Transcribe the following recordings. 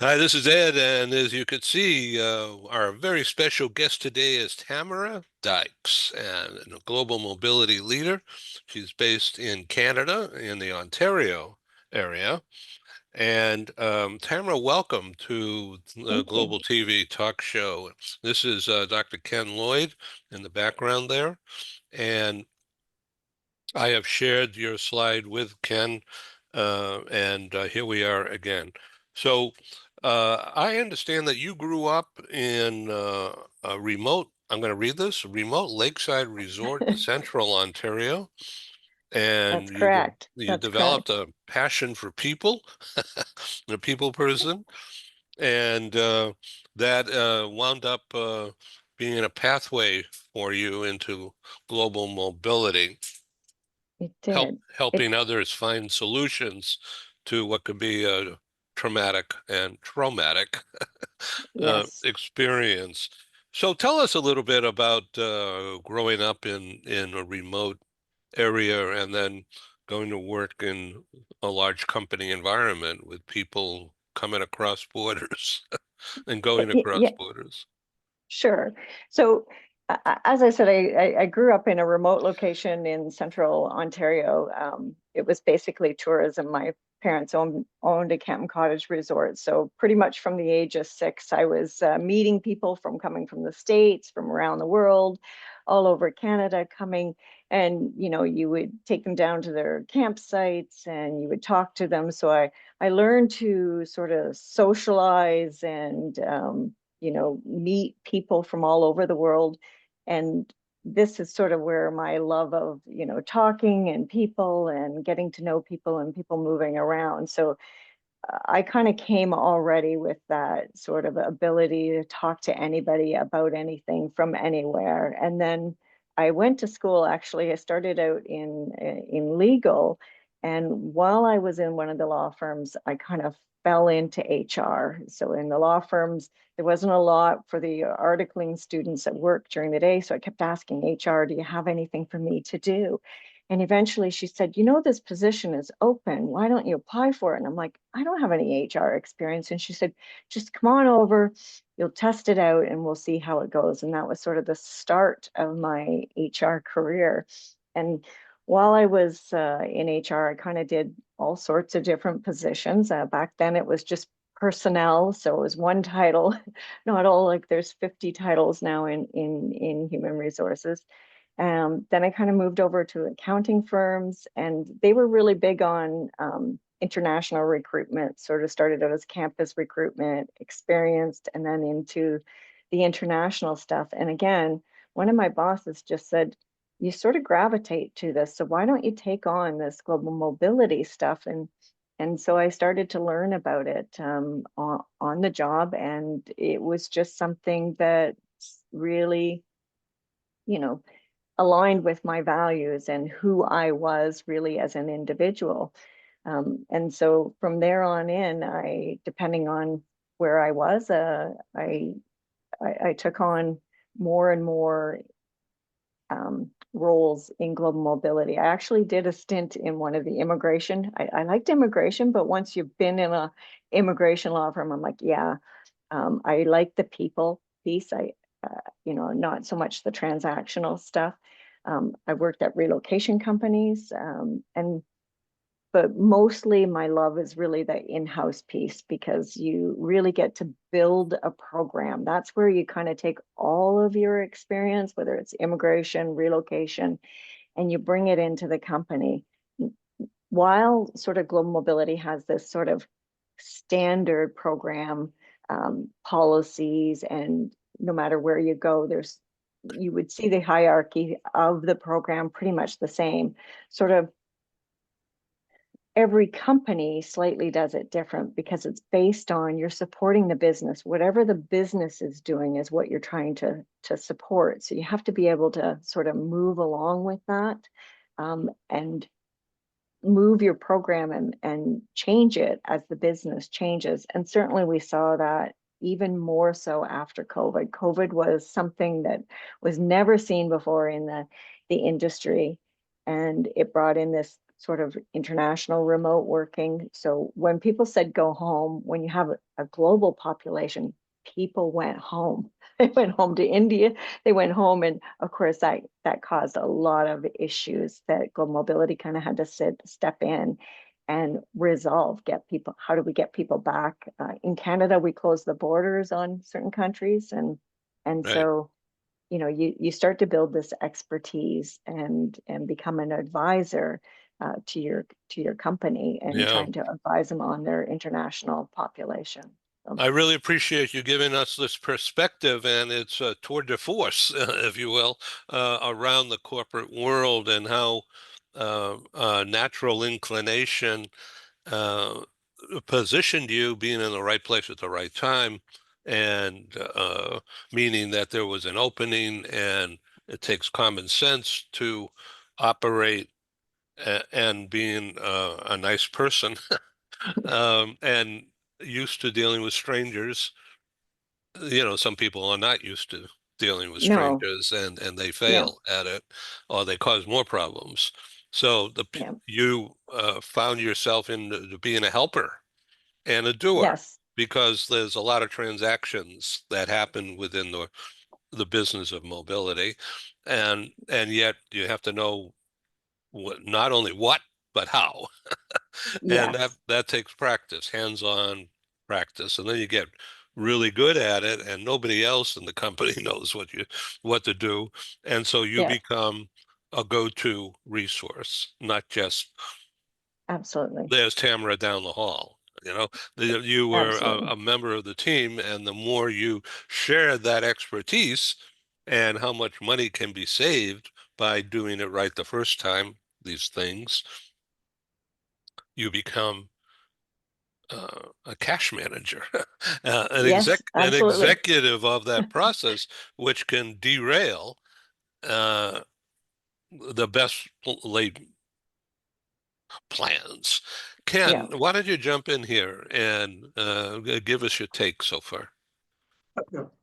Hi, this is Ed, and as you can see, our very special guest today is Tamara Dykes, and a global mobility leader. She's based in Canada, in the Ontario area. And Tamara, welcome to the Thank you. Global TV talk show. This is Dr. Ken Lloyd in the background there, and I have shared your slide with Ken, and here we are again. So I understand that you grew up in a remote, I'm going to read this, remote lakeside resort in central Ontario, and That's correct. you That's developed correct. a passion for people, a people person, and that wound up being a pathway for you into global mobility It did. It helping others find solutions to what could be a traumatic and traumatic yes. experience. So tell us a little bit about growing up in a remote area and then going to work in a large company environment with people coming across borders and going across Yeah, borders. sure. So as I said, I grew up in a remote location in central Ontario. It was basically tourism. My parents owned a Campton Cottage resort. So pretty much from the age of 6, I was meeting people from coming from the States, from around the world, all over Canada coming. And, you would take them down to their campsites and you would talk to them. So I learned to sort of socialize and, meet people from all over the world. And this is sort of where my love of, talking and people and getting to know people and people moving around. So I kind of came already with that sort of ability to talk to anybody about anything from anywhere. And then I went to school, actually. I started out in legal. And while I was in one of the law firms, I kind of fell into HR. So in the law firms, there wasn't a lot for the articling students at work during the day. So I kept asking HR, do you have anything for me to do? And eventually she said, this position is open. Why don't you apply for it? And I'm like, I don't have any HR experience. And she said, just come on over, you'll test it out and we'll see how it goes. And that was sort of the start of my HR career. And while I was in HR, I kind of did all sorts of different positions. Back then it was just personnel. So it was one title, not all like there's 50 titles now in human resources. Then I kind of moved over to accounting firms, and they were really big on international recruitment. Sort of started out as campus recruitment, experienced, and then into the international stuff. And again, one of my bosses just said, "You sort of gravitate to this, so why don't you take on this global mobility stuff?" And so I started to learn about it on the job, and it was just something that really, you know aligned with my values and who I was really as an individual. And so from there on in, depending on where I was, I took on more and more roles in global mobility. I actually did a stint in one of the immigration. I liked immigration, but once you've been in a immigration law firm, I'm like, yeah, I like the people piece. Not so much the transactional stuff. I worked at relocation companies, but mostly my love is really the in-house piece because you really get to build a program. That's where you kind of take all of your experience, whether it's immigration, relocation, and you bring it into the company. While sort of global mobility has this sort of standard program policies, and no matter where you go, you would see the hierarchy of the program pretty much the same. Sort of every company slightly does it different because it's based on you're supporting the business. Whatever the business is doing is what you're trying to support. So you have to be able to sort of move along with that, and move your program and change it as the business changes. And certainly we saw that even more so after COVID. COVID was something that was never seen before in the industry. And it brought in this sort of international remote working. So when people said go home, when you have a global population, people went home. They went home to India. They went home, and of course that caused a lot of issues that global mobility kind of had to step in and resolve. Get people. How do we get people back? In Canada, we closed the borders on certain countries, and Right. so you start to build this expertise and become an advisor to your company and Yeah. trying to advise them on their international population. So, I really appreciate you giving us this perspective, and it's a tour de force, if you will, around the corporate world and how natural inclination uh, positioned you being in the right place at the right time, and meaning that there was an opening, and it takes common sense to operate and being a nice person and used to dealing with strangers. Some people are not used to dealing with no, strangers, and they yeah, fail at it, or they cause more problems. So yeah, you found yourself in being a helper and a doer, yes, because there's a lot of transactions that happen within the business of mobility, and yet you have to know not only what but how. And that yes, that takes practice, hands-on practice, and then you get really good at it, and nobody else in the company knows what to do, and so you yes, become a go-to resource, not just absolutely, there's Tamara down the hall. You were absolutely, a member of the team, and the more you share that expertise and how much money can be saved by doing it right the first time, these things, you become a cash manager, yes, an absolutely, executive of that process, which can derail uh, the best laid plans. yeah. Ken, why don't you jump in here and give us your take so far?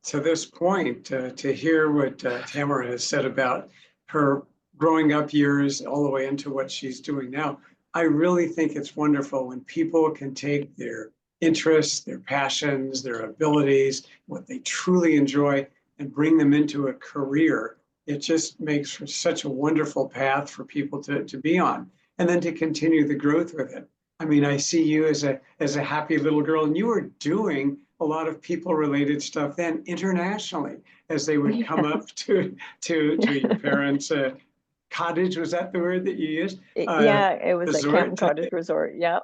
To this point, to hear what Tamara has said about her growing up years all the way into what she's doing now, I really think it's wonderful when people can take their interests, their passions, their abilities, what they truly enjoy, and bring them into a career. It just makes for such a wonderful path for people to be on, and then to continue the growth with it. I mean, I see you as a happy little girl, and you were doing a lot of people related stuff then internationally as they would come up to your parents' cottage. Was that the word that you used? Yeah, it was a Campton Resort Cottage resort. Yeah,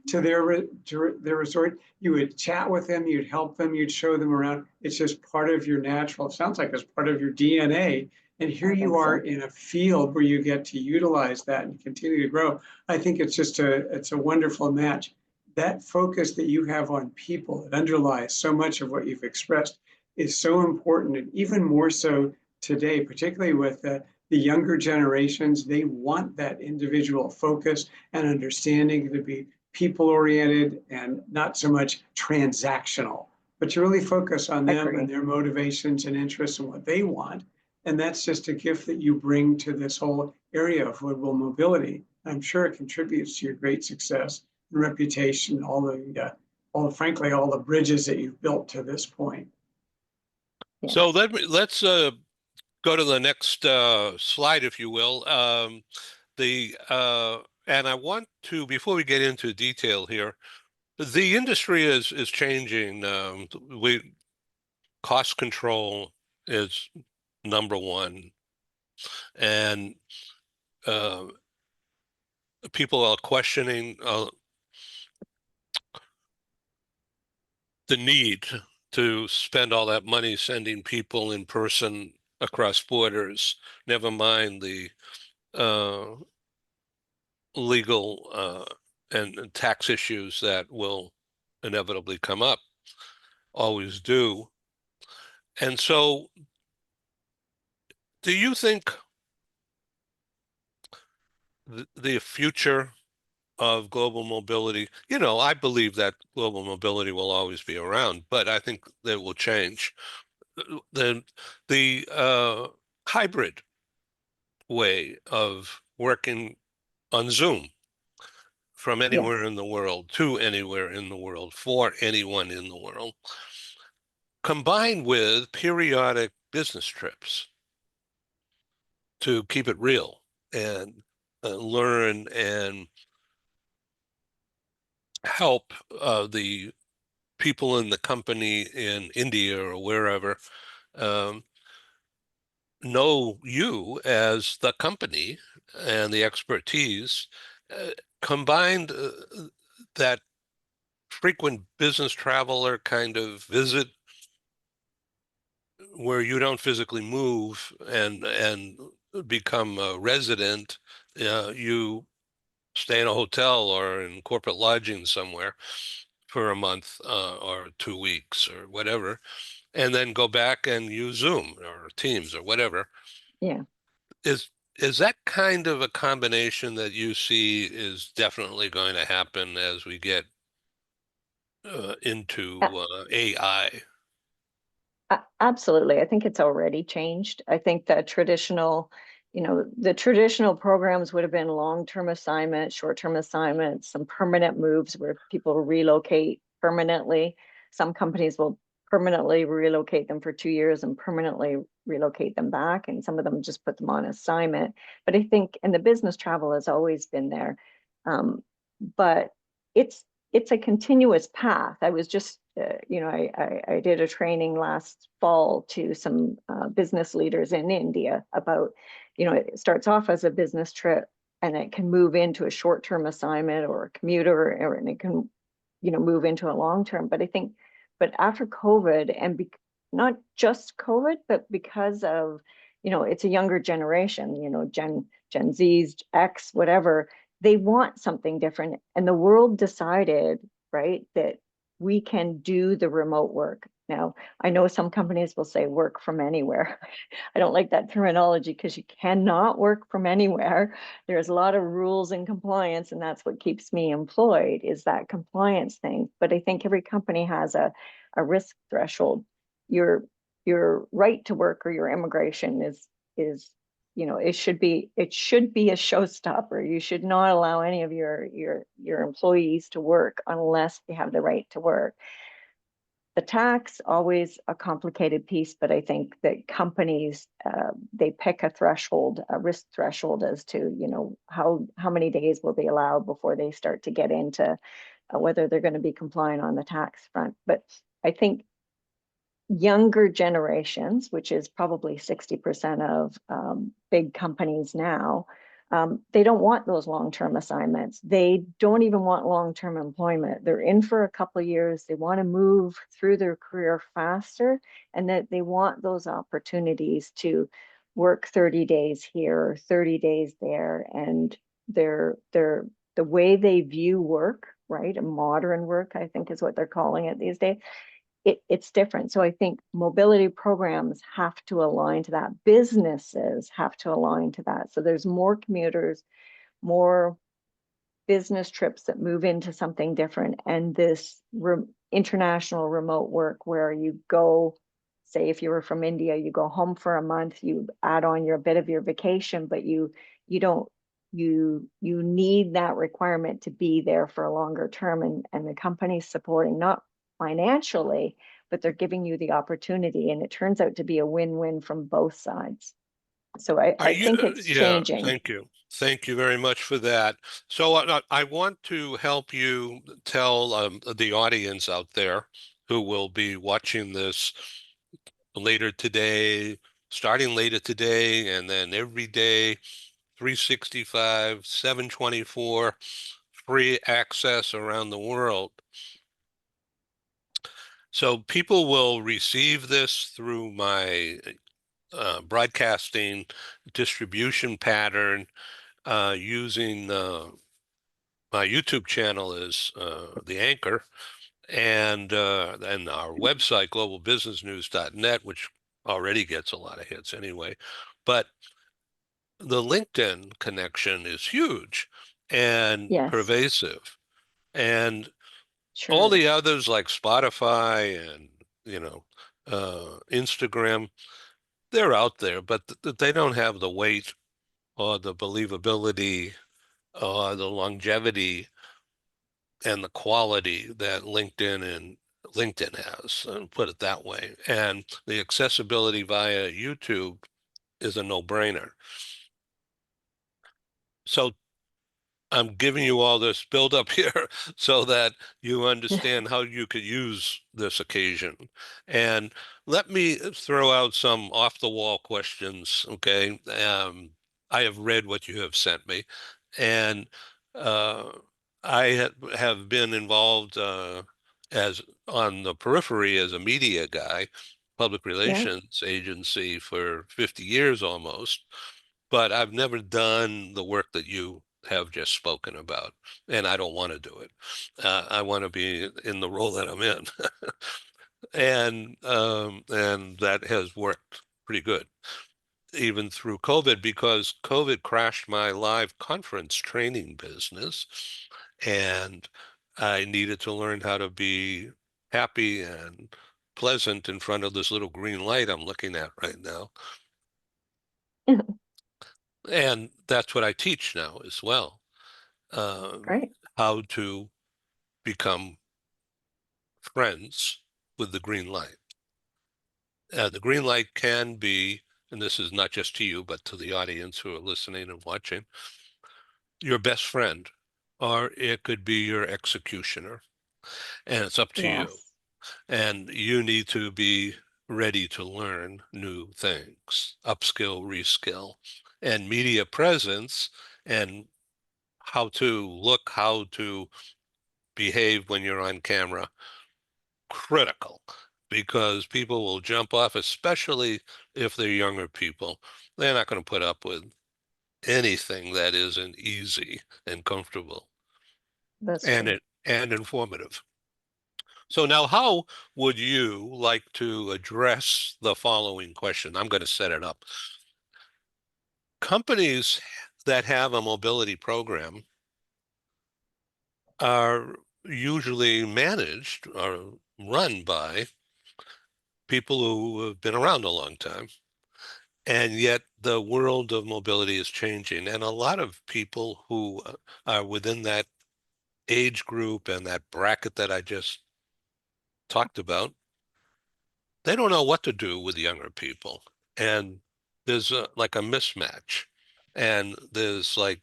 to their resort. You would chat with them, you'd help them, you'd show them around. It's just part of your natural. It sounds like it's part of your DNA. And here I you think are so. in a field where you get to utilize that and continue to grow. I think it's a wonderful match. That focus that you have on people that underlies so much of what you've expressed is so important, and even more so today, particularly with the younger generations. They want that individual focus and understanding to be people oriented and not so much transactional, but to really focus on them and Agree. their motivations and interests and what they want. And that's just a gift that you bring to this whole area of global mobility. I'm sure it contributes to your great success and reputation, frankly, all the bridges that you've built to this point. So Yes. let's go to the next slide, if you will. The and I want to, before we get into detail here, the industry is changing. We Cost control is number one, and uh, people are questioning the need to spend all that money sending people in person across borders. Never mind the uh, legal and tax issues that will inevitably come up, always do. And so, do you think the future of global mobility, I believe that global mobility will always be around, but I think that will change. The the hybrid way of working on Zoom from anywhere Yes. in the world to anywhere in the world for anyone in the world, combined with periodic business trips to keep it real and learn and help the people in the company in India or wherever um, know you as the company and the expertise, uh, combined that frequent business traveler kind of visit where you don't physically move and become a resident, you stay in a hotel or in corporate lodging somewhere for a month or 2 weeks or whatever, and then go back and use Zoom or Teams or whatever. Yeah. Is that kind of a combination that you see is definitely going to happen as we get into AI? Absolutely. I think it's already changed. I think that the traditional programs would have been long-term assignments, short-term assignments, some permanent moves where people relocate permanently. Some companies will permanently relocate them for 2 years and permanently relocate them back, and some of them just put them on assignment. But I think, and the business travel has always been there. But it's it's a continuous path. I was just, I did a training last fall to some business leaders in India about, it starts off as a business trip and it can move into a short-term assignment or a commuter, and it can, move into a long-term. But I think, but after COVID and not just COVID, but because of, it's a younger generation, Gen Z's, X, whatever, they want something different. And the world decided, right, that we can do the remote work. Now, I know some companies will say work from anywhere. I don't like that terminology because you cannot work from anywhere. There's a lot of rules and compliance, and that's what keeps me employed, is that compliance thing. But I think every company has a risk threshold. Your right to work or your immigration is it should be a showstopper. You should not allow any of your employees to work unless they have the right to work. The tax, always a complicated piece, but I think that companies, they pick a threshold, a risk threshold, as to, how many days will they allow before they start to get into whether they're going to be compliant on the tax front. But I think younger generations, which is probably 60% of big companies now, they don't want those long-term assignments. They don't even want long-term employment. They're in for a couple of years. They want to move through their career faster, and that they want those opportunities to work 30 days here, 30 days there. And the way they view work, right? Modern work, I think, is what they're calling it these days. It's different. So I think mobility programs have to align to that. Businesses have to align to that. So there's more commuters, more business trips that move into something different. And this international remote work where you go, say, if you were from India, you go home for a month, you add on your bit of your vacation, but you don't, you need that requirement to be there for a longer term, and the company's supporting, not financially, but they're giving you the opportunity, and it turns out to be a win-win from both sides. So Are I you, think it's yeah, changing. thank you. Thank you very much for that. So I want to help you tell the audience out there who will be watching this later today, starting later today, and then every day, 365, 724, free access around the world. So people will receive this through my broadcasting distribution pattern using my YouTube channel is the anchor, and our website, globalbusinessnews.net, which already gets a lot of hits anyway. But the LinkedIn connection is huge and Yes, pervasive. And all sure the is. others like Spotify and, Instagram, they're out there, but they don't have the weight or the believability the longevity and the quality that LinkedIn has, put it that way. And the accessibility via YouTube is a no-brainer. So I'm giving you all this build up here so that you understand how you could use this occasion. And let me throw out some off the wall questions, okay? I have read what you have sent me, and uh, I have been involved as on the periphery as a media guy, public Yeah. relations agency for 50 years almost, but I've never done the work that you have just spoken about, and I don't want to do it. I want to be in the role that I'm in, and that has worked pretty good, even through COVID, because COVID crashed my live conference training business, and I needed to learn how to be happy and pleasant in front of this little green light I'm looking at right now. And that's what I teach now as well. Great. How to become friends with the green light. The green light can be, and this is not just to you, but to the audience who are listening and watching, your best friend, or it could be your executioner, and it's up to you. Yes. And you need to be ready to learn new things, upskill, reskill, and media presence, and how to look, how to behave when you're on camera, critical, because people will jump off, especially if they're younger people. They're not going to put up with anything that isn't easy and comfortable That's and true. it and informative. So now, how would you like to address the following question? I'm going to set it up. Companies that have a mobility program are usually managed or run by people who have been around a long time. And yet the world of mobility is changing. And a lot of people who are within that age group and that bracket that I just talked about, they don't know what to do with younger people. And there's like a mismatch. And there's like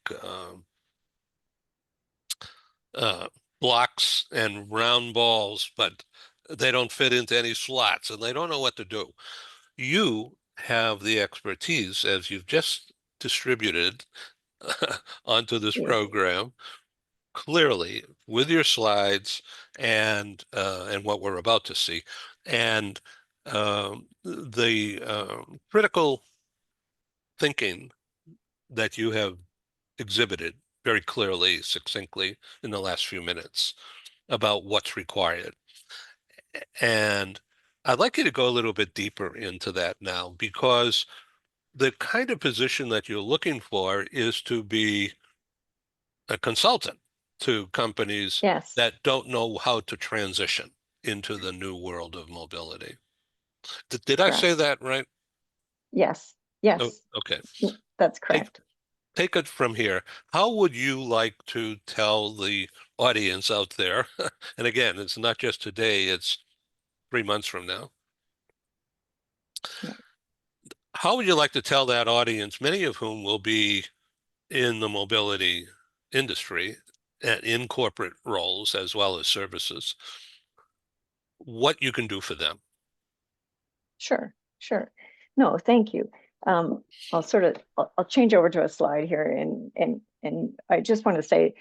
uh, blocks and round balls, but they don't fit into any slots and they don't know what to do. You have the expertise, as you've just distributed onto this Yeah. program clearly with your slides and what we're about to see, and the critical thinking that you have exhibited very clearly, succinctly in the last few minutes about what's required. And I'd like you to go a little bit deeper into that now, because the kind of position that you're looking for is to be a consultant to companies Yes. that don't know how to transition into the new world of mobility. Did I say Correct. that right? Yes. Oh, Yes. okay. That's Take correct. take it from here. How would you like to tell the audience out there? And again, it's not just today, it's 3 months from now. Yeah. How would you like to tell that audience, many of whom will be in the mobility industry and in corporate roles as well as services, what you can do for them? Sure. Sure. No, thank you. I'll change over to a slide here, and I just want to say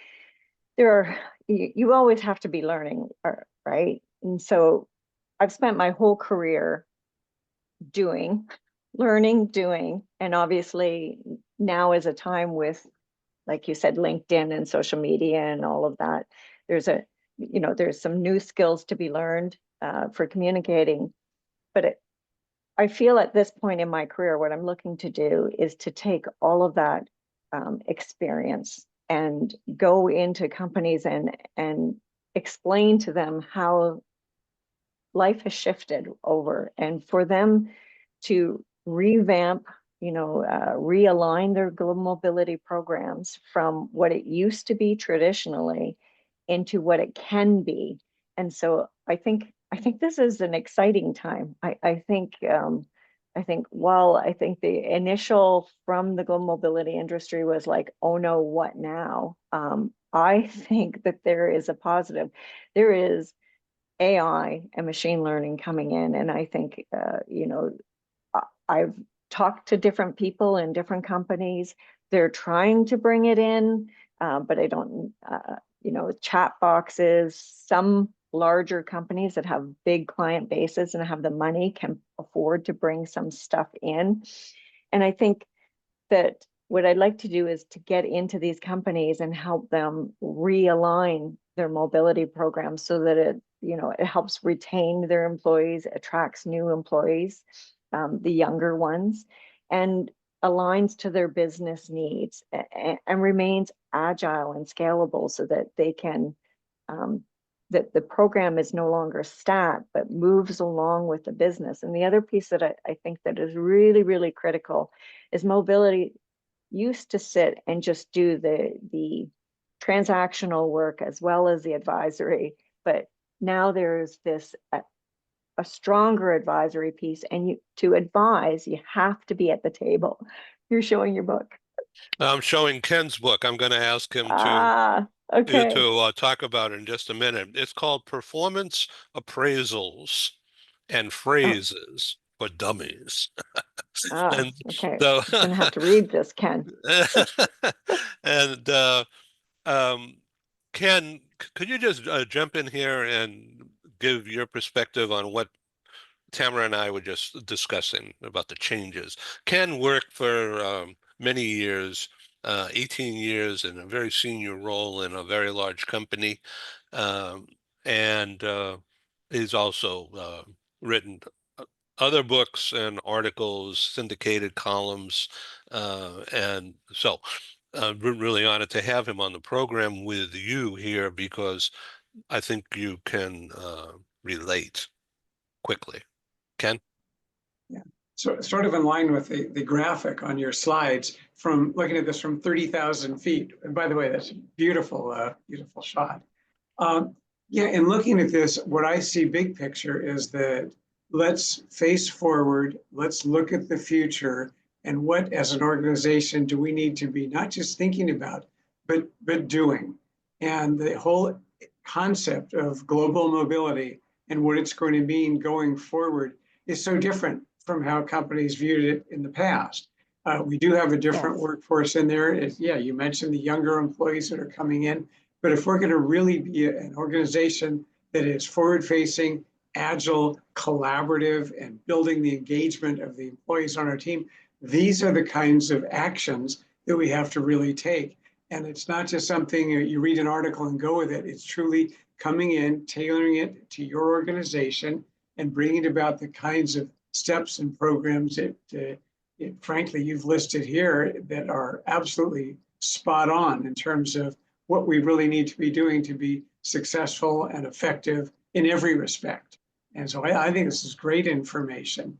you always have to be learning, right? And so I've spent my whole career doing, learning, doing, and obviously now is a time with, like you said, LinkedIn and social media and all of that. There's there's some new skills to be learned for communicating. But I feel at this point in my career, what I'm looking to do is to take all of that experience and go into companies and explain to them how life has shifted over, and for them to revamp realign their global mobility programs from what it used to be traditionally into what it can be. And so I think this is an exciting time. I think while I think the initial from the global mobility industry was like, oh no, what now? I think that there is a positive. There is AI and machine learning coming in, and I think I've talked to different people in different companies. They're trying to bring it in, but I don't, chat boxes. Some larger companies that have big client bases and have the money can afford to bring some stuff in. And I think that what I'd like to do is to get into these companies and help them realign their mobility programs so that it helps retain their employees, attracts new employees, the younger ones, and aligns to their business needs and remains agile and scalable so that they can that the program is no longer stat but moves along with the business. And the other piece that I think that is really, really critical is mobility used to sit and just do the transactional work as well as the advisory, but now there's this a stronger advisory piece, and to advise, you have to be at the table. You're showing your book. I'm showing Ken's book. I'm going to ask him Okay. to talk about it in just a minute. It's called Performance Appraisals and Oh, Phrases for Dummies. And okay. so, I'm gonna have to read this, Ken. and um, Ken, could you just jump in here and give your perspective on what Tamara and I were just discussing about the changes? Ken worked for many years, 18 years in a very senior role in a very large company. Um, and he's also written other books and articles, syndicated columns. And so we're really honored to have him on the program with you here because I think you can relate quickly. Ken? Yeah. So sort of in line with the graphic on your slides from looking at this from 30,000 feet. And by the way, that's a beautiful, beautiful shot. Yeah, and looking at this, what I see big picture is that let's face forward, let's look at the future, and what as an organization do we need to be not just thinking about, but doing. And the whole concept of global mobility and what it's going to mean going forward is so different from how companies viewed it in the past. We do have a different workforce in there. Yeah, you mentioned the younger employees that are coming in, but if we're going to really be an organization that is forward-facing, agile, collaborative, and building the engagement of the employees on our team, these are the kinds of actions that we have to really take. And it's not just something you read an article and go with it. It's truly coming in, tailoring it to your organization, and bringing about the kinds of steps and programs that, frankly, you've listed here that are absolutely spot on in terms of what we really need to be doing to be successful and effective in every respect. And so I think this is great information.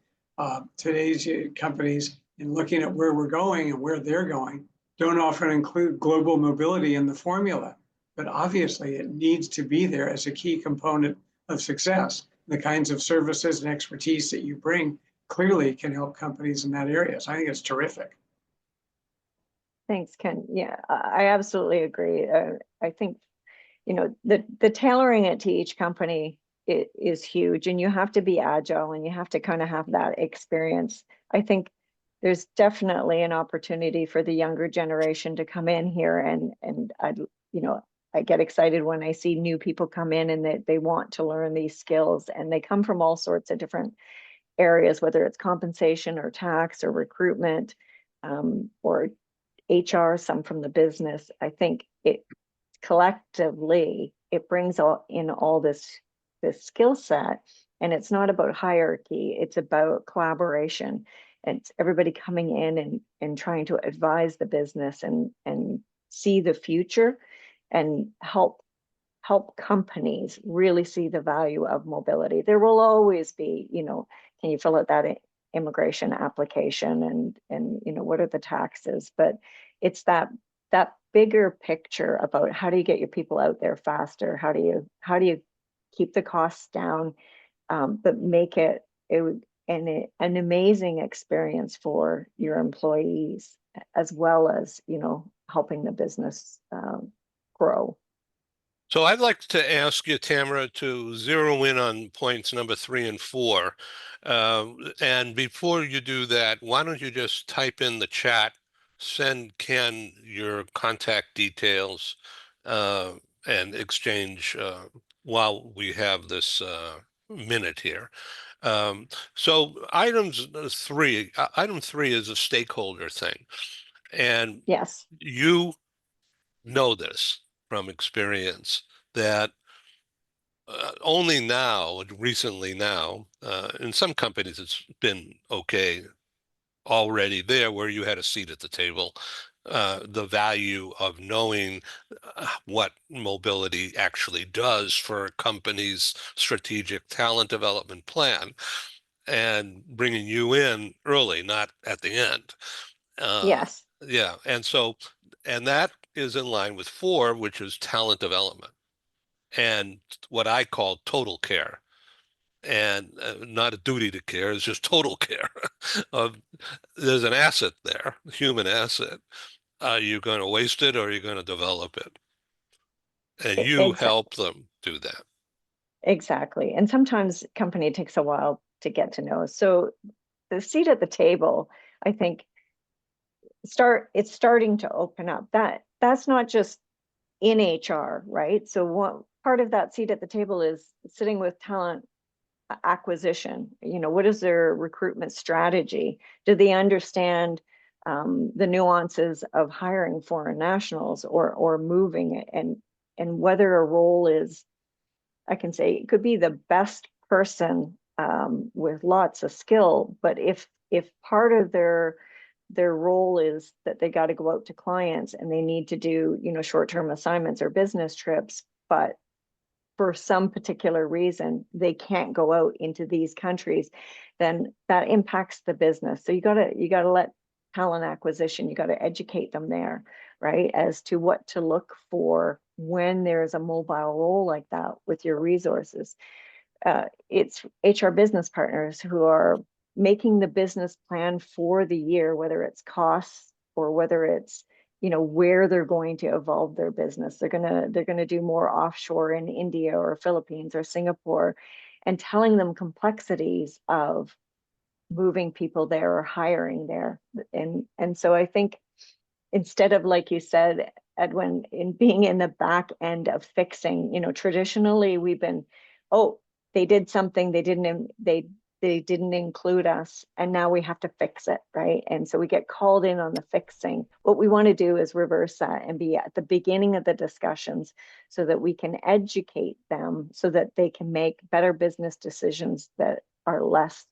Today's companies, in looking at where we're going and where they're going, don't often include global mobility in the formula, but obviously it needs to be there as a key component of success. The kinds of services and expertise that you bring clearly can help companies in that area. So I think it's terrific. Thanks, Ken. Yeah, I absolutely agree. I think, the tailoring it to each company is huge, and you have to be agile and you have to kind of have that experience. I think there's definitely an opportunity for the younger generation to come in here, and I get excited when I see new people come in and they want to learn these skills, and they come from all sorts of different areas, whether it's compensation or tax or recruitment, or HR, some from the business. I think it collectively, it brings all this skill set, and it's not about hierarchy, it's about collaboration. And it's everybody coming in and trying to advise the business and see the future and help companies really see the value of mobility. There will always be, can you fill out that immigration application and what are the taxes, but it's that bigger picture about how do you get your people out there faster, how do you keep the costs down, but make it an amazing experience for your employees, as well as helping the business grow. So I'd like to ask you, Tamara, to zero in on points number 3 and 4. And before you do that, why don't you just type in the chat, send Ken your contact details, and exchange while we have this minute here. So item 3 is a stakeholder thing. And Yes. you know this from experience that only now, recently now, in some companies it's been okay already there where you had a seat at the table. The value of knowing what mobility actually does for a company's strategic talent development plan and bringing you in early, not at the end. Yes. Yeah, and that is in line with 4, which is talent development and what I call total care, and not a duty to care, it's just total care. of There's an asset there, human asset. Are you going to waste it or are you going to develop it? And you Exactly. help them do that. Exactly. And sometimes company takes a while to get to know. So the seat at the table, I think it's starting to open up. That's not just in HR, right? So what part of that seat at the table is sitting with talent acquisition. What is their recruitment strategy? Do they understand the nuances of hiring foreign nationals or moving, and whether a role is, I can say it could be the best person with lots of skill, but if part of their role is that they got to go out to clients and they need to do short-term assignments or business trips, but for some particular reason they can't go out into these countries, then that impacts the business. So you got to let talent acquisition, you got to educate them there, right, as to what to look for when there's a mobile role like that with your resources. It's HR business partners who are making the business plan for the year, whether it's costs or whether it's where they're going to evolve their business. They're gonna do more offshore in India or Philippines or Singapore, and telling them complexities of moving people there or hiring there. And so I think, instead of, like you said, Edwin, in being in the back end of fixing, traditionally we've been, oh, they did something, they didn't include us, and now we have to fix it, right? And so we get called in on the fixing. What we want to do is reverse that and be at the beginning of the discussions so that we can educate them so that they can make better business decisions that are less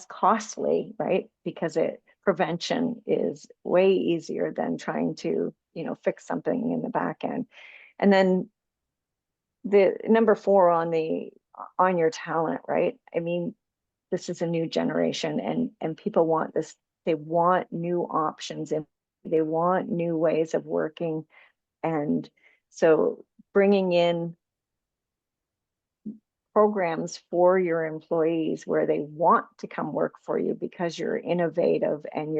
costly, right? Because prevention is way easier than trying to fix something in the back end. And then the number 4 on your talent, right? I mean, this is a new generation, and people want this. They want new options and they want new ways of working. And so bringing in programs for your employees where they want to come work for you because you're innovative and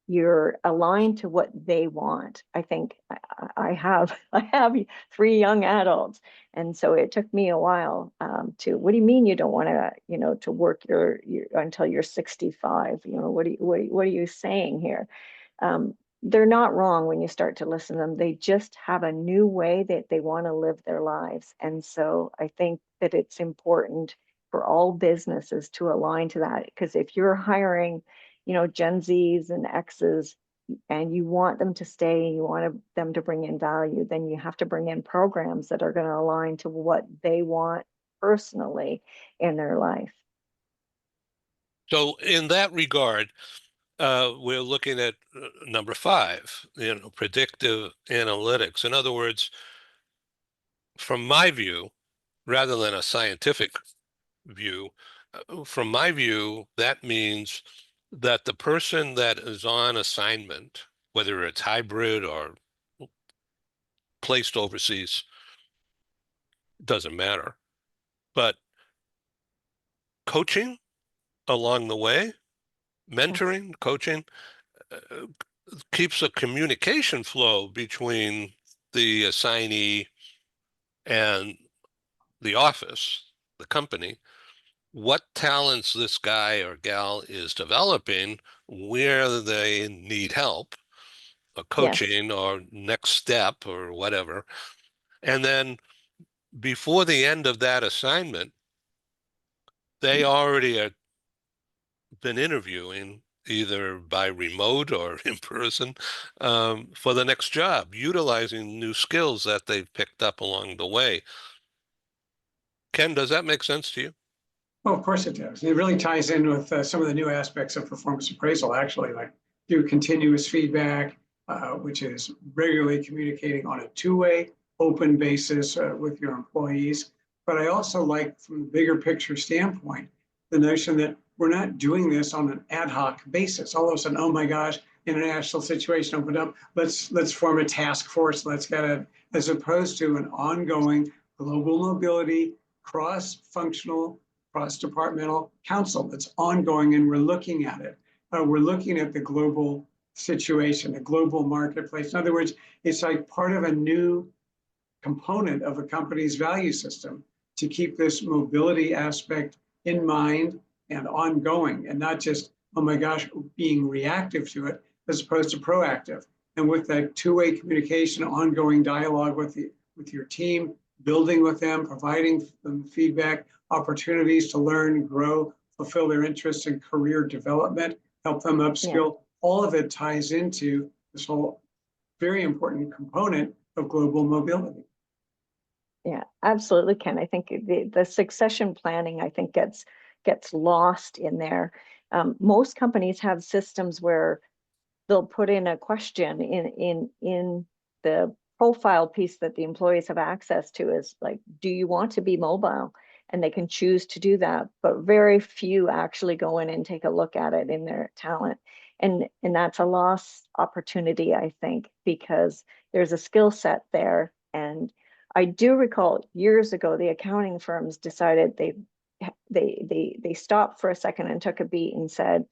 you're aligned to what they want. I think I have 3 young adults, and so it took me a while to. What do you mean you don't want to to work your until you're 65? What are you saying here? They're not wrong when you start to listen to them. They just have a new way that they want to live their lives. And so I think that it's important for all businesses to align to that, because if you're hiring, Gen Zs and X's, and you want them to stay and you want them to bring in value, then you have to bring in programs that are going to align to what they want personally in their life. So in that regard, we're looking at number 5, predictive analytics. In other words, from my view, rather than a scientific view, from my view, that means that the person that is on assignment, whether it's hybrid or placed overseas, doesn't matter. But coaching along the way, mentoring, coaching, uh, keeps a communication flow between the assignee and the office, the company, what talents this guy or gal is developing, where they need help, or Yes. coaching, or next step, or whatever. And then before the end of that assignment, they already have been interviewing either by remote or in person for the next job, utilizing new skills that they've picked up along the way. Ken, does that make sense to you? Oh, of course it does. It really ties in with some of the new aspects of performance appraisal, actually, like do continuous feedback, which is regularly communicating on a two-way, open basis with your employees. But I also like, from the bigger picture standpoint, the notion that we're not doing this on an ad hoc basis. All of a sudden, oh my gosh, international situation opened up. Let's form a task force. Let's get it, as opposed to an ongoing global mobility, cross-functional, cross-departmental council that's ongoing, and we're looking at it. We're looking at the global situation, the global marketplace. In other words, it's like part of a new component of a company's value system to keep this mobility aspect in mind and ongoing, and not just, oh my gosh, being reactive to it, as opposed to proactive. And with that two-way communication, ongoing dialogue with your team, building with them, providing them feedback, opportunities to learn, grow, fulfill their interests in career development, help them upskill. Yeah. All of it ties into this whole very important component of global mobility. Yeah, absolutely, Ken. I think the succession planning, I think, gets lost in there. Most companies have systems where they'll put in a question in the profile piece that the employees have access to, is like, do you want to be mobile? And they can choose to do that, but very few actually go in and take a look at it in their talent. And that's a lost opportunity, I think, because there's a skill set there. And I do recall years ago, the accounting firms decided they stopped for a second and took a beat and said,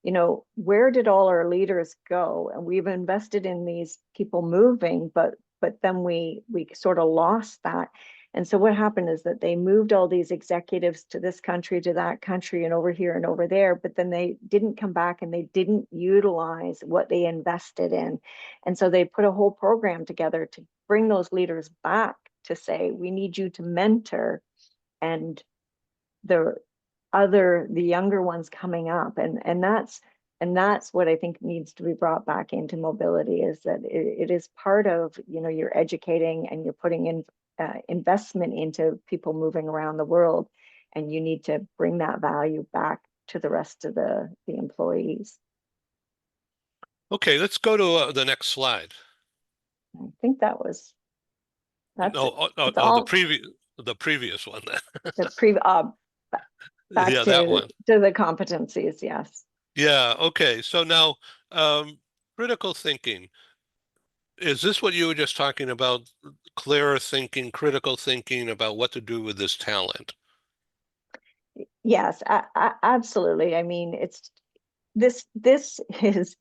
you know, where did all our leaders go? And we've invested in these people moving, but then we sort of lost that. And so what happened is that they moved all these executives to this country, to that country, and over here and over there, but then they didn't come back and they didn't utilize what they invested in. And so they put a whole program together to bring those leaders back, to say, we need you to mentor and the younger ones coming up, and that's what I think needs to be brought back into mobility, is that it is part of, you know, you're educating and you're putting in investment into people moving around the world, and you need to bring that value back to the rest of the employees. Okay, let's go to the next slide. I think that's The previous one then. the back Yeah, to that one. to the competencies. Yes. Yeah, okay. So now, critical thinking. Is this what you were just talking about? Clearer thinking, critical thinking about what to do with this talent? Yes, absolutely. I mean, this is,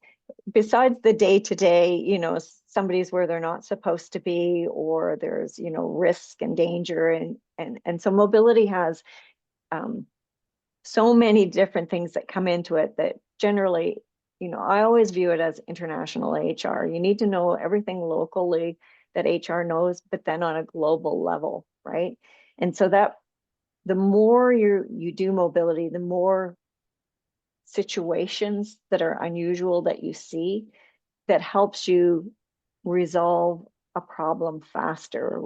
besides the day-to-day, you know, somebody's where they're not supposed to be, or there's, you know, risk and danger, and so mobility has so many different things that come into it that generally, you know, I always view it as international HR. You need to know everything locally that HR knows, but then on a global level, right? And so that the more you do mobility, the more situations that are unusual that you see, that helps you resolve a problem faster,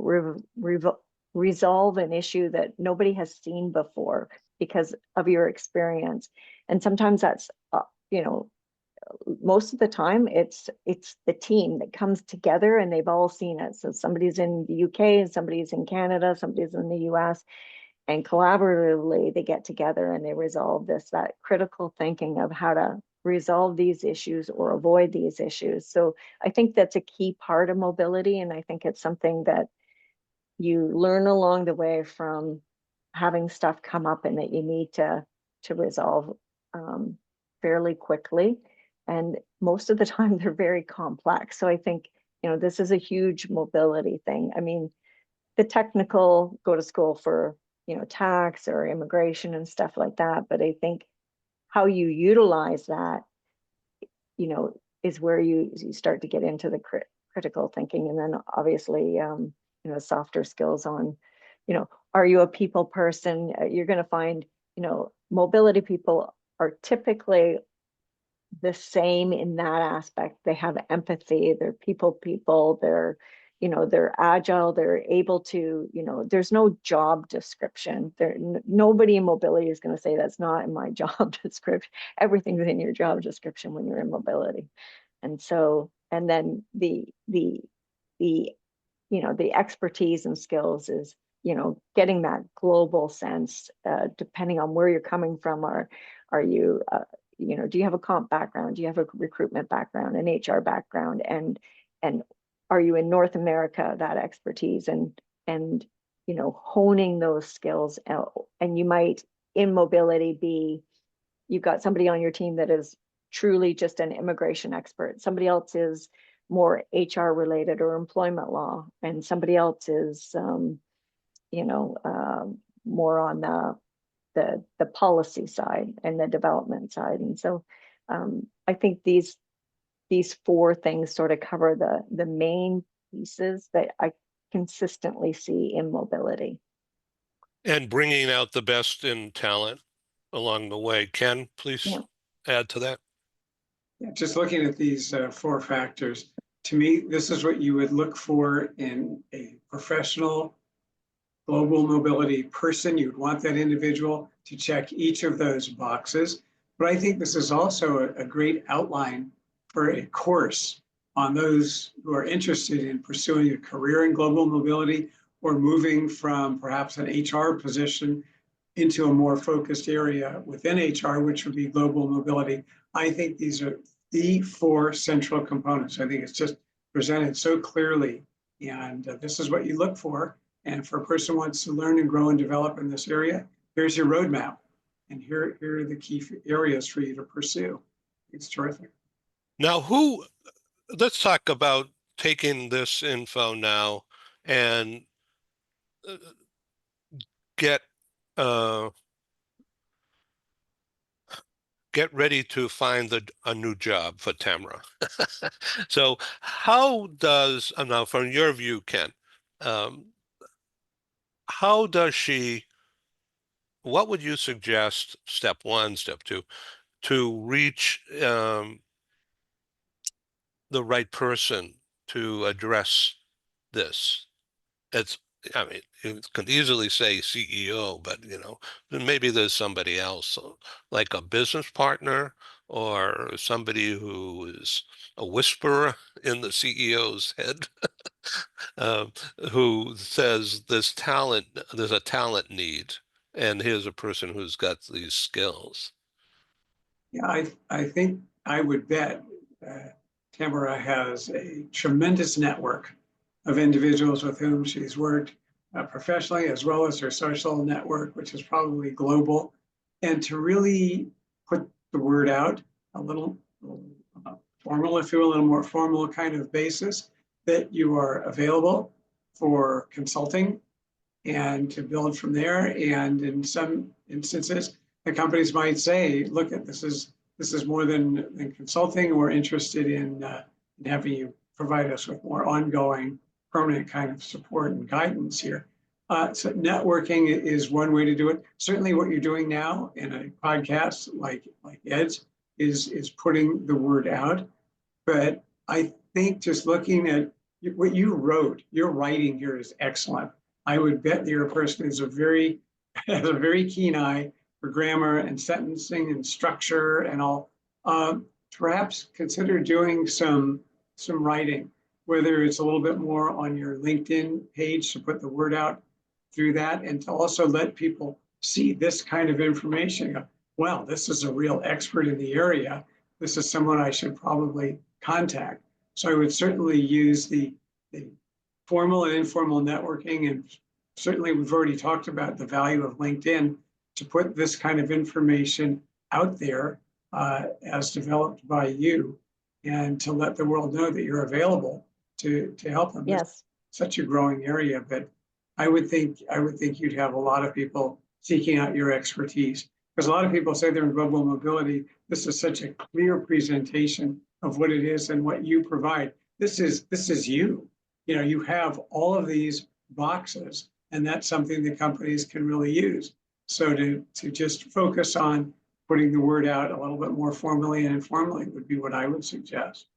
resolve an issue that nobody has seen before because of your experience. And sometimes that's, you know, most of the time it's the team that comes together and they've all seen it. So somebody's in the UK and somebody's in Canada, somebody's in the US, and collaboratively they get together and they resolve this, that critical thinking of how to resolve these issues or avoid these issues. So I think that's a key part of mobility, and I think it's something that you learn along the way from having stuff come up and that you need to resolve fairly quickly. And most of the time they're very complex. So I think, this is a huge mobility thing. I mean, the technical, go to school for, tax or immigration and stuff like that. But I think how you utilize that, is where you start to get into the critical thinking. And then obviously, softer skills on, are you a people person? You're going to find, mobility people are typically the same in that aspect. They have empathy, they're people, they're agile, they're able to, there's no job description. Nobody in mobility is going to say that's not in my job description. Everything's in your job description when you're in mobility. And so, and then the expertise and skills is, getting that global sense, depending on where you're coming from. Are you, do you have a comp background? Do you have a recruitment background, an HR background? And are you in North America, that expertise and honing those skills out? And you might in mobility you've got somebody on your team that is truly just an immigration expert. Somebody else is more HR related or employment law, and somebody else is, more on the policy side and the development side. And so I think these four things sort of cover the main pieces that I consistently see in mobility. And bringing out the best in talent along the way. Ken, please add to that. Yeah, just looking at these four factors, to me, this is what you would look for in a professional global mobility person. You'd want that individual to check each of those boxes. But I think this is also a great outline for a course on those who are interested in pursuing a career in global mobility or moving from perhaps an HR position into a more focused area within HR, which would be global mobility. I think these are the four central components. I think it's just presented so clearly, and this is what you look for. And for a person who wants to learn and grow and develop in this area, here's your roadmap. And here are the key areas for you to pursue. It's terrific. Now, let's talk about taking this info now and get ready to find a new job for Tamara. So how does, now from your view, Ken, how does what would you suggest, step one, step two, to reach the right person to address this? I mean, you can easily say CEO, but maybe there's somebody else, like a business partner or somebody who is a whisperer in the CEO's head, who says there's a talent need, and here's a person who's got these skills. Yeah, I think I would bet Tamara has a tremendous network of individuals with whom she's worked professionally, as well as her social network, which is probably global. And to really put the word out a little formal, if you will, a little more formal kind of basis, that you are available for consulting and to build from there. And in some instances, the companies might say, look, this is more than consulting. We're interested in having you provide us with more ongoing, permanent kind of support and guidance here. So networking is one way to do it. Certainly what you're doing now in a podcast like Ed's is putting the word out. But I think just looking at what you wrote, your writing here is excellent. I would bet that you're a person who's has a very keen eye for grammar and sentencing and structure and all. Perhaps consider doing some writing, whether it's a little bit more on your LinkedIn page to put the word out through that, and to also let people see this kind of information. Well, this is a real expert in the area. This is someone I should probably contact. So I would certainly use the formal and informal networking, and certainly we've already talked about the value of LinkedIn to put this kind of information out there as developed by you, and to let the world know that you're available to help them. Yes. It's such a growing area, but I would think you'd have a lot of people seeking out your expertise, because a lot of people say they're in global mobility. This is such a clear presentation of what it is and what you provide. This is you. You know, you have all of these boxes, and that's something that companies can really use. So to just focus on putting the word out a little bit more formally and informally would be what I would suggest.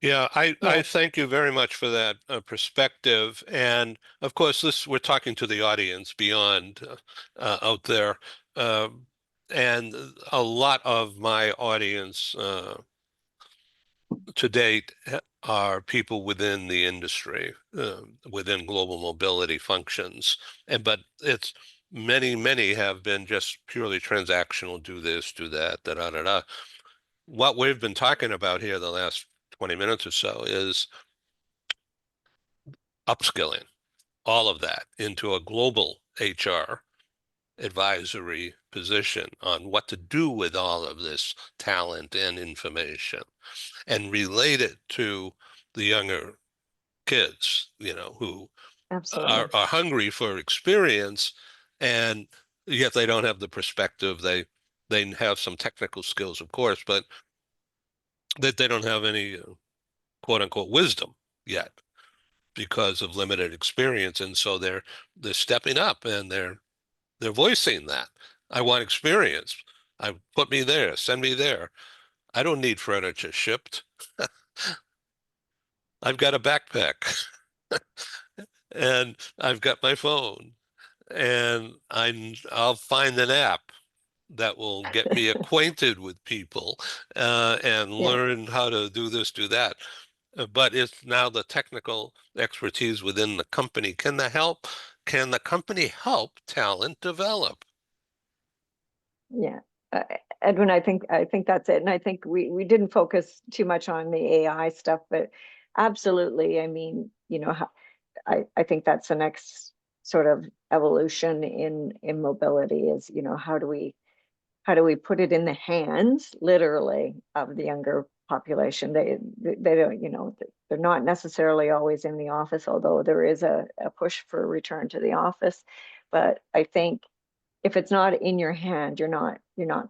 Yeah, I Yes. thank you very much for that perspective. And of course, we're talking to the audience beyond out there. Um, and a lot of my audience to date are people within the industry, within global mobility functions. But it's many have been just purely transactional, do this, do that, da da da da. What we've been talking about here the last 20 minutes or so is upskilling all of that into a global HR advisory position on what to do with all of this talent and information and relate it to the younger kids, who Absolutely. are hungry for experience, and yet they don't have the perspective. They have some technical skills, of course, but that they don't have any quote unquote wisdom yet because of limited experience. And so they're stepping up and they're voicing that. I want experience. Put me there, send me there. I don't need furniture shipped. I've got a backpack and I've got my phone, and I'll find an app that will get me acquainted with people and Yeah. learn how to do this, do that. But it's now the technical expertise within the company. Can the company help talent develop? Yeah. Uh, Edwin, I think that's it. And I think we didn't focus too much on the AI stuff, but absolutely. I mean, I think that's the next sort of evolution in mobility is, how do we put it in the hands, literally, of the younger population? They don't, they're not necessarily always in the office, although there is a push for return to the office. But I think if it's not in your hand, you're not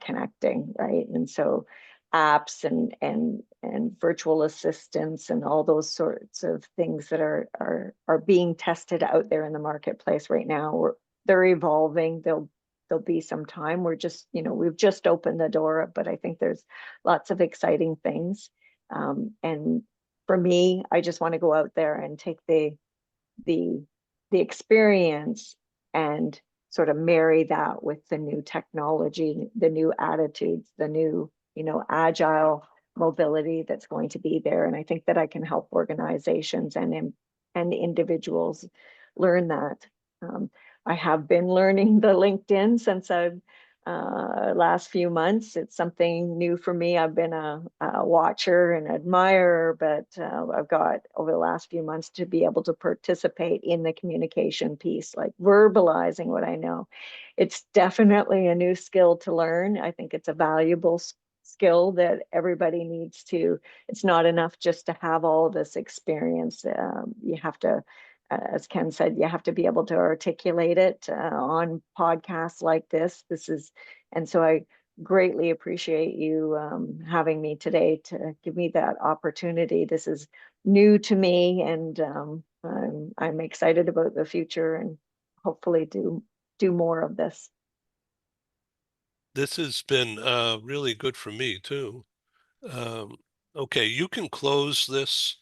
connecting, right? And so apps and virtual assistants and all those sorts of things that are being tested out there in the marketplace right now, they're evolving. There'll be some time. We've just opened the door, but I think there's lots of exciting things. And for me, I just want to go out there and take the experience and sort of marry that with the new technology, the new attitudes, the new, agile mobility that's going to be there. And I think that I can help organizations and individuals learn that. I have been learning the LinkedIn since I've last few months. It's something new for me. I've been a watcher and admirer, but I've got over the last few months to be able to participate in the communication piece, like verbalizing what I know. It's definitely a new skill to learn. I think it's a valuable skill that everybody needs to. It's not enough just to have all this experience. You have to, as Ken said, you have to be able to articulate it on podcasts like this. And so I greatly appreciate you having me today to give me that opportunity. This is new to me, and I'm excited about the future and hopefully do more of this. This has been really good for me too. Um, okay, you can close this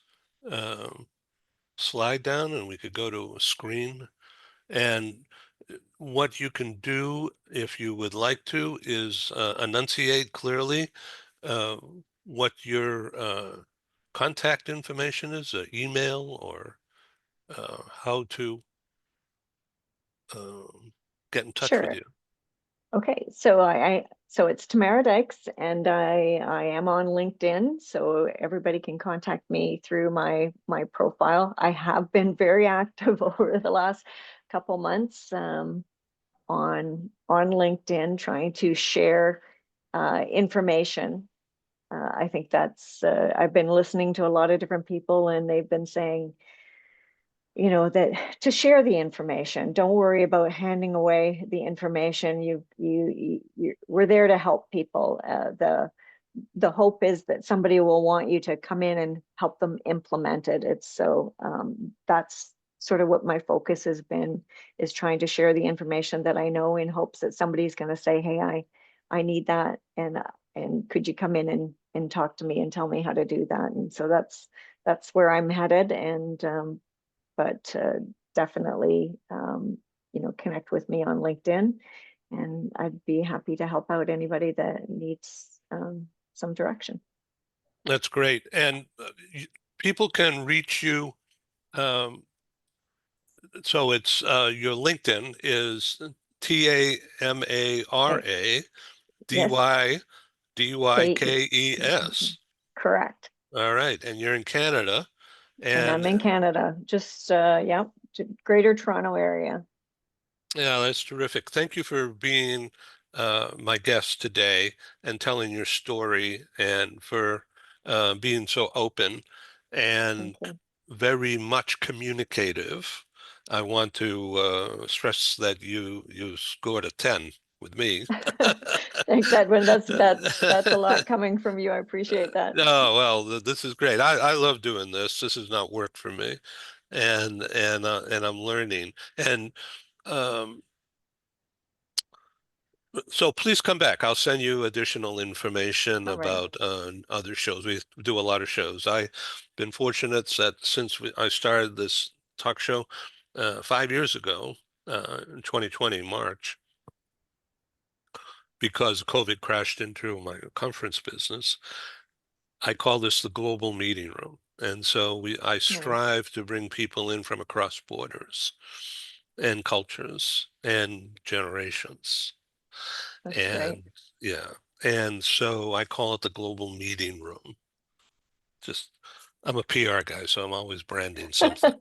um, slide down and we could go to a screen. And what you can do if you would like to is enunciate clearly uh, what your contact information is, email, or how to get in touch with Sure. you? Okay, so it's Tamara Dykes, and I am on LinkedIn, so everybody can contact me through my profile. I have been very active over the last couple months on LinkedIn, trying to share information. I think that's I've been listening to a lot of different people, and they've been saying, that to share the information. Don't worry about handing away the information. We're there to help people. The hope is that somebody will want you to come in and help them implement it. That's sort of what my focus has been, is trying to share the information that I know, in hopes that somebody's going to say, hey, I need that, and could you come in and talk to me and tell me how to do that. And so that's where I'm headed. And but definitely, connect with me on LinkedIn, and I'd be happy to help out anybody that needs some direction. That's great. And people can reach you. Um, so it's your LinkedIn is Tamara Yes, Dykes. correct. All right. And you're in Canada. And I'm And in Canada, just yeah, Greater Toronto area. yeah, that's terrific. Thank you for being my guest today and telling your story, and for being so open Thank and you. very much communicative. I want to stress that you scored a 10 with me. Thanks, Edwin. That's a lot coming from you. I appreciate that. Oh, well, this is great. I love doing this. This is not work for me, and I'm learning. And um, so please come back. I'll send you additional information All right. about other shows. We do a lot of shows. I've been fortunate that since I started this talk show 5 years ago, in 2020, March, because COVID crashed into my conference business, I call this the global meeting room. And so I Nice. strive to bring people in from across borders and cultures and generations. That's great. And yeah, and so I call it the global meeting room. Just, I'm a PR guy, so I'm always branding something.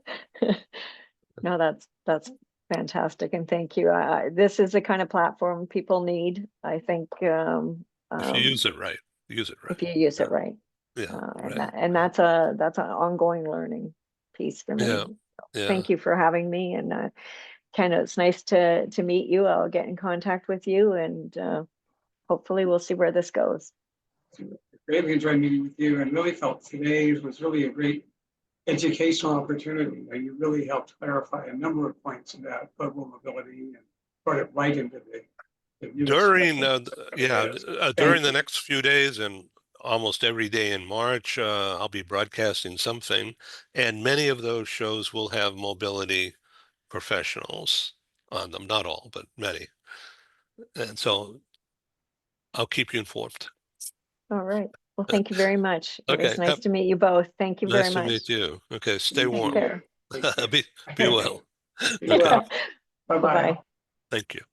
No, that's fantastic, and thank you. This is the kind of platform people need, I think, If you use it right, use it if right. you use Yeah, it right. yeah, And right, that and right. that's an ongoing learning piece for me. Yeah, yeah. Thank you for having me, and kind of, it's nice to meet you. I'll get in contact with you, and hopefully we'll see where this goes. Greatly enjoyed meeting with you, and really felt today was really a great educational opportunity. You really helped clarify a number of points about global mobility and brought it right into the U.S. During, special. yeah, during Thank the you. next few days and almost every day in March, I'll be broadcasting something, and many of those shows will have mobility professionals on them. Not all, but many. And so I'll keep you informed. All right. Well, thank you very much. It was Okay. nice to meet you both. Thank you very Nice to much. meet you. Okay. Stay You Take warm. too. care. Take care. Be well. Be Okay. well. Bye-bye. Bye-bye. Thank you.